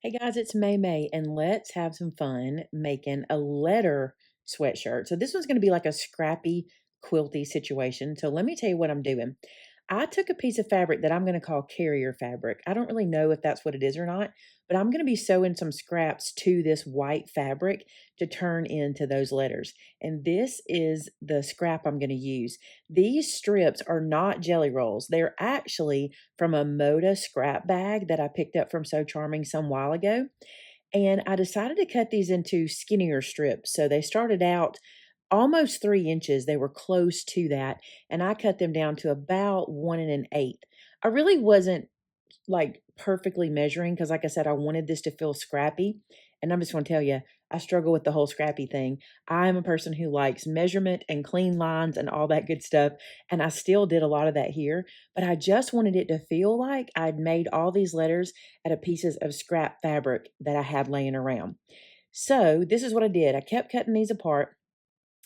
Hey guys, it's May May, and let's have some fun making a letter sweatshirt. So this one's going to be like a scrappy, quilty situation. So let me tell you what I'm doing. I took a piece of fabric that I'm going to call carrier fabric. I don't really know if that's what it is or not, but I'm going to be sewing some scraps to this white fabric to turn into those letters. And this is the scrap I'm going to use. These strips are not jelly rolls. They're actually from a Moda scrap bag that I picked up from So Charming some while ago. And I decided to cut these into skinnier strips. So they started out almost 3 inches. They were close to that. And I cut them down to about 1 1/8. I really wasn't like perfectly measuring because, like I said, I wanted this to feel scrappy. And I'm just going to tell you, I struggle with the whole scrappy thing. I'm a person who likes measurement and clean lines and all that good stuff. And I still did a lot of that here, but I just wanted it to feel like I'd made all these letters out of pieces of scrap fabric that I had laying around. So this is what I did. I kept cutting these apart.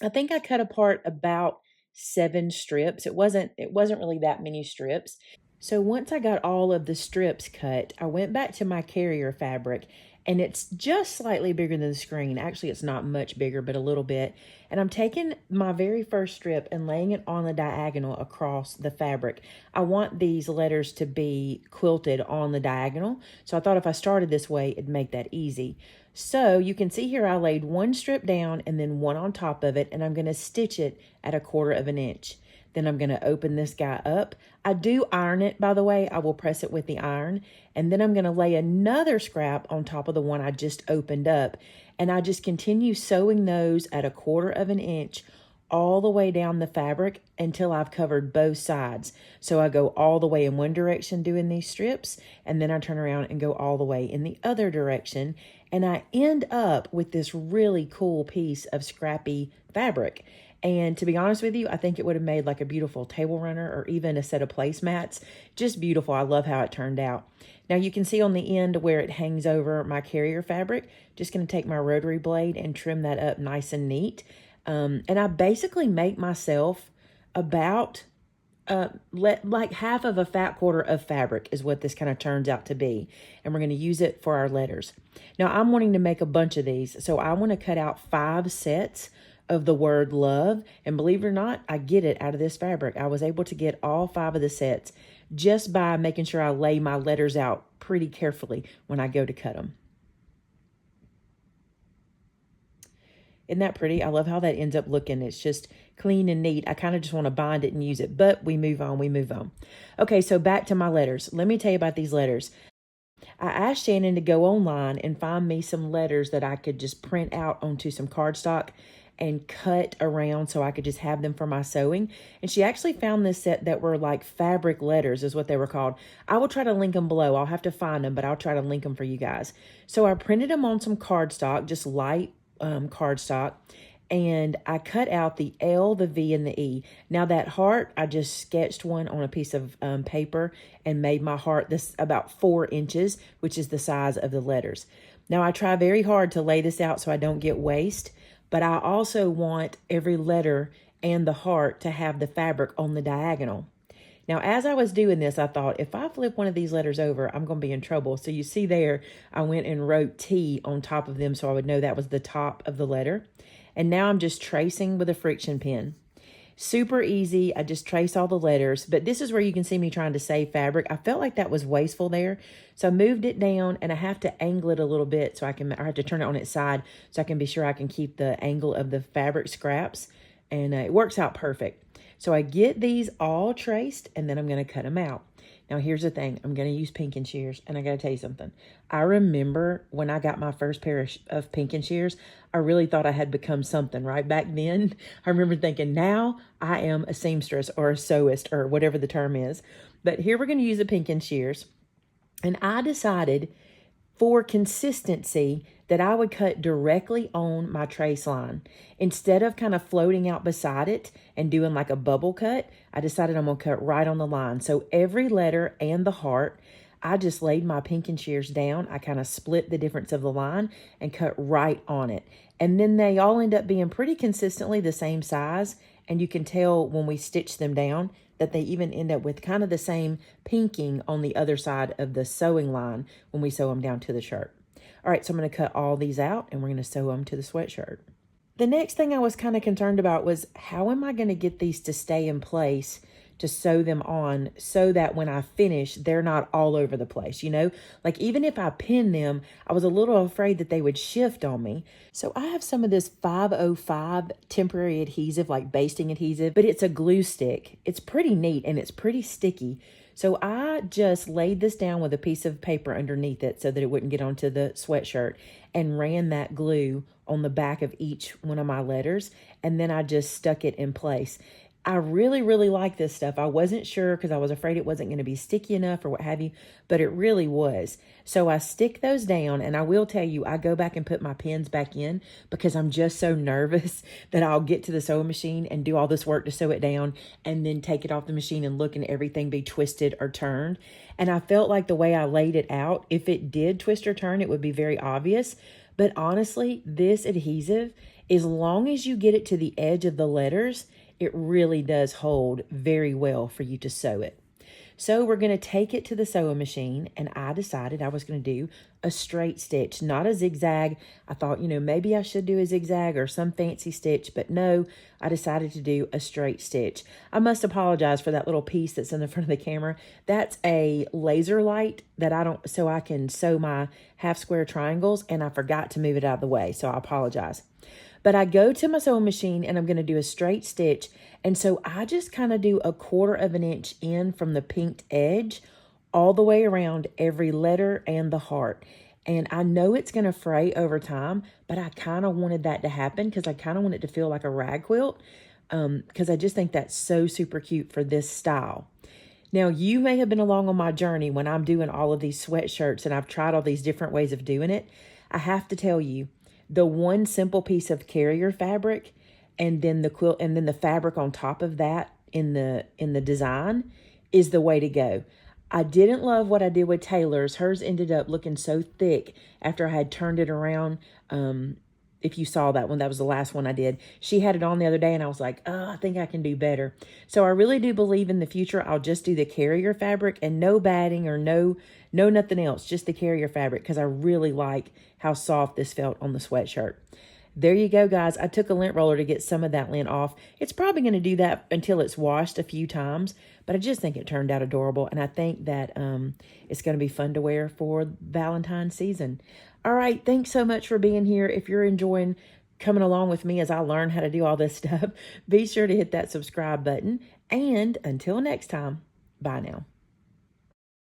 I think I cut apart about 7 strips. It wasn't really that many strips. So once I got all of the strips cut, I went back to my carrier fabric, and it's just slightly bigger than the screen. Actually, it's not much bigger, but a little bit. And I'm taking my very first strip and laying it on the diagonal across the fabric. I want these letters to be quilted on the diagonal. So I thought if I started this way, it'd make that easy. So you can see here I laid one strip down and then one on top of it, and I'm going to stitch it at 1/4 inch. Then I'm going to open this guy up. I do iron it, by the way. I will press it with the iron. And then I'm going to lay another scrap on top of the one I just opened up. And I just continue sewing those at 1/4 inch all the way down the fabric until I've covered both sides. So I go all the way in one direction doing these strips, and then I turn around and go all the way in the other direction. And I end up with this really cool piece of scrappy fabric. And to be honest with you, I think it would have made like a beautiful table runner or even a set of placemats. Just beautiful. I love how it turned out. Now you can see on the end where it hangs over my carrier fabric. Just going to take my rotary blade and trim that up nice and neat. And I basically make myself about like half of a fat quarter of fabric is what this kind of turns out to be. And we're going to use it for our letters. Now I'm wanting to make a bunch of these. So I want to cut out 5 sets of the word love. And believe it or not, I get it out of this fabric. I was able to get all 5 of the sets just by making sure I lay my letters out pretty carefully when I go to cut them. Isn't that pretty? I love how that ends up looking. It's just clean and neat. I kind of just want to bind it and use it, but we move on, we move on. Okay, so back to my letters. Let me tell you about these letters. I asked Shannon to go online and find me some letters that I could just print out onto some cardstock and cut around so I could just have them for my sewing. And she actually found this set that were like fabric letters is what they were called. I will try to link them below. I'll have to find them, but I'll try to link them for you guys. So I printed them on some cardstock, just light cardstock, and I cut out the L, the V, and the E. Now that heart, I just sketched one on a piece of paper and made my heart this about 4 inches, which is the size of the letters. Now I try very hard to lay this out so I don't get waste, but I also want every letter and the heart to have the fabric on the diagonal. Now, as I was doing this, I thought, if I flip one of these letters over, I'm going to be in trouble. So you see there, I went and wrote T on top of them so I would know that was the top of the letter. And now I'm just tracing with a friction pen. Super easy. I just trace all the letters. But this is where you can see me trying to save fabric. I felt like that was wasteful there. So I moved it down, and I have to angle it a little bit so I have to turn it on its side so I can be sure I can keep the angle of the fabric scraps. And it works out perfect. So I get these all traced, and then I'm going to cut them out. Now, here's the thing. I'm going to use pinking shears, and I got to tell you something. I remember when I got my first pair of pinking shears, I really thought I had become something right back then. I remember thinking, now I am a seamstress or a sewist or whatever the term is. But here we're going to use the pinking shears. And I decided for consistency that I would cut directly on my trace line. Instead of kind of floating out beside it and doing like a bubble cut, I decided I'm going to cut right on the line. So every letter and the heart, I just laid my pinking shears down. I kind of split the difference of the line and cut right on it. And then they all end up being pretty consistently the same size. And you can tell when we stitch them down that they even end up with kind of the same pinking on the other side of the sewing line when we sew them down to the shirt. All right, so I'm going to cut all these out and we're going to sew them to the sweatshirt. The next thing I was kind of concerned about was how am I going to get these to stay in place to sew them on so that when I finish, they're not all over the place, you know? Like even if I pin them, I was a little afraid that they would shift on me. So I have some of this 505 temporary adhesive, like basting adhesive, but it's a glue stick. It's pretty neat and it's pretty sticky. So I just laid this down with a piece of paper underneath it so that it wouldn't get onto the sweatshirt and ran that glue on the back of each one of my letters. And then I just stuck it in place. I really, really like this stuff. I wasn't sure because I was afraid it wasn't going to be sticky enough or what have you, but it really was. So I stick those down, and I will tell you, I go back and put my pins back in because I'm just so nervous that I'll get to the sewing machine and do all this work to sew it down and then take it off the machine and look and everything be twisted or turned. And I felt like the way I laid it out, if it did twist or turn, it would be very obvious. But honestly, this adhesive, as long as you get it to the edge of the letters, it really does hold very well for you to sew it. So we're going to take it to the sewing machine, and I decided I was going to do a straight stitch, not a zigzag. I thought, maybe I should do a zigzag or some fancy stitch, but no, I decided to do a straight stitch. I must apologize for that little piece that's in the front of the camera. That's a laser light that so I can sew my half square triangles, and I forgot to move it out of the way, so I apologize. But I go to my sewing machine and I'm going to do a straight stitch. And so I just kind of do 1/4 of an inch in from the pinked edge all the way around every letter and the heart. And I know it's going to fray over time, but I kind of wanted that to happen because I kind of want it to feel like a rag quilt because I just think that's so super cute for this style. Now, you may have been along on my journey when I'm doing all of these sweatshirts and I've tried all these different ways of doing it. I have to tell you, the one simple piece of carrier fabric and then the quilt and then the fabric on top of that in the design is the way to go. I didn't love what I did with Taylor's. Hers ended up looking so thick after I had turned it around. If you saw that one, that was the last one I did. She had it on the other day and I was like, oh, I think I can do better. So I really do believe in the future I'll just do the carrier fabric and no batting or no nothing else, just the carrier fabric because I really like how soft this felt on the sweatshirt. There you go, guys. I took a lint roller to get some of that lint off. It's probably going to do that until it's washed a few times, but I just think it turned out adorable, and I think that it's going to be fun to wear for Valentine's season. All right, thanks so much for being here. If you're enjoying coming along with me as I learn how to do all this stuff, be sure to hit that subscribe button, and until next time, bye now.